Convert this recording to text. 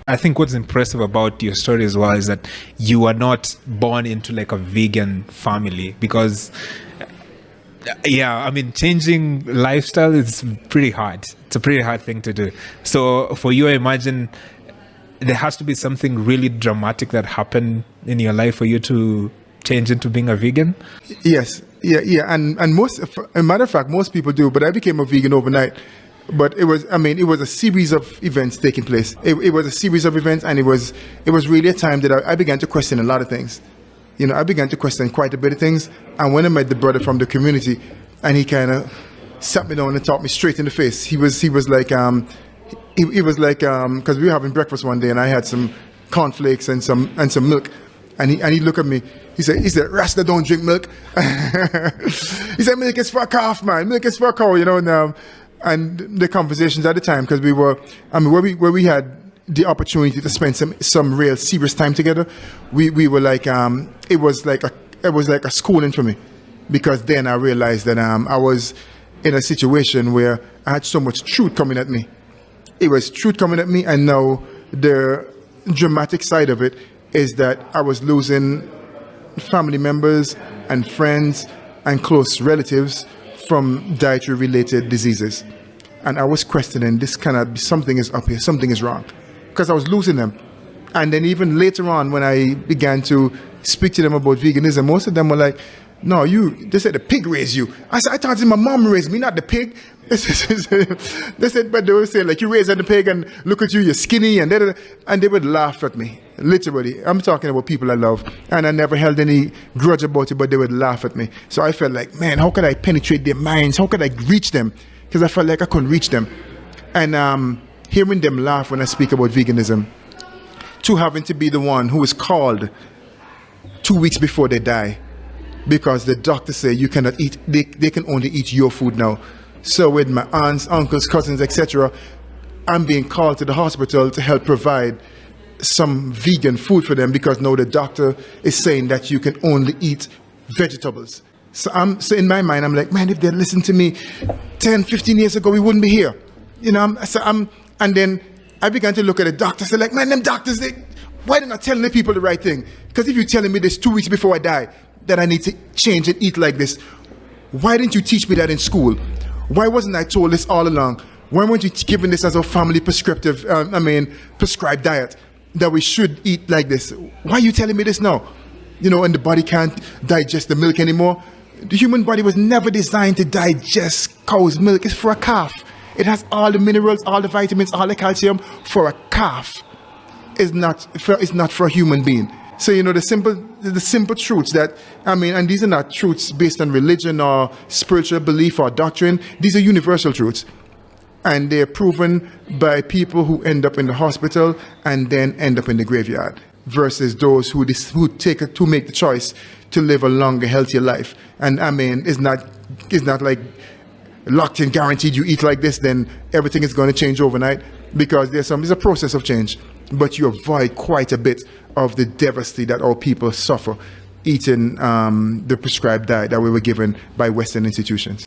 I think what's impressive about your story as well is that you are not born into like a vegan family, because yeah, I mean, changing lifestyle is pretty hard. It's a pretty hard thing to do. So for you, I imagine there has to be something really dramatic that happened in your life for you to change into being a vegan. Yes, yeah, and most, as a matter of fact, most people do. But I became a vegan overnight. But it was a series of events taking place. It was a series of events, and it was really a time that I began to question a lot of things. You know, I began to question quite a bit of things. And when I met the brother from the community, and he kind of sat me down and talked me straight in the face. He was like, because we were having breakfast one day, and I had some cornflakes and some milk, and he looked at me. He said, Rasta don't drink milk. He said, milk is for a calf, man. Milk is for a cow, you know. And the conversations at the time, because where we had the opportunity to spend some real serious time together, we were like, it was like a schooling for me, because then I realized that I was in a situation where I had so much truth coming at me. It was truth coming at me, and now the dramatic side of it is that I was losing family members and friends and close relatives from dietary related diseases. And I was questioning, this cannot be, something is up here, something is wrong, because I was losing them. And then even later on, when I began to speak to them about veganism, most of them were like, no, they said the pig raised you. I said, I thought my mom raised me, not the pig. They said, but they would say, like, you raised the pig, and look at you, you're skinny, and they would laugh at me. Literally, I'm talking about people I love, and I never held any grudge about it, but they would laugh at me. So I felt like, man, how could I penetrate their minds? How could I reach them? Because I felt like I couldn't reach them. And hearing them laugh when I speak about veganism, to having to be the one who is called 2 weeks before they die, because the doctor say you cannot eat, they can only eat your food now. So with my aunts, uncles, cousins, etc., I'm being called to the hospital to help provide some vegan food for them, because now the doctor is saying that you can only eat vegetables. So in my mind, I'm like, man, if they listened to me 10, 15 years ago, we wouldn't be here. You know, and then I began to look at the doctor, say like, man, them doctors, why they're not telling the people the right thing? Because if you're telling me this 2 weeks before I die, that I need to change and eat like this, why didn't you teach me that in school? Why wasn't I told this all along? Why weren't you giving this as a family prescribed diet, that we should eat like this? Why are you telling me this now? You know, and the body can't digest the milk anymore. The human body was never designed to digest cow's milk. It's for a calf. It has all the minerals, all the vitamins, all the calcium for a calf. It's not for a human being. So, you know, the simple truths that, and these are not truths based on religion or spiritual belief or doctrine. These are universal truths. And they're proven by people who end up in the hospital and then end up in the graveyard, versus those who make the choice to live a longer, healthier life. And it's not like locked in, guaranteed you eat like this, then everything is going to change overnight, because there's a process of change. But you avoid quite a bit of the devastation that our people suffer eating the prescribed diet that we were given by Western institutions.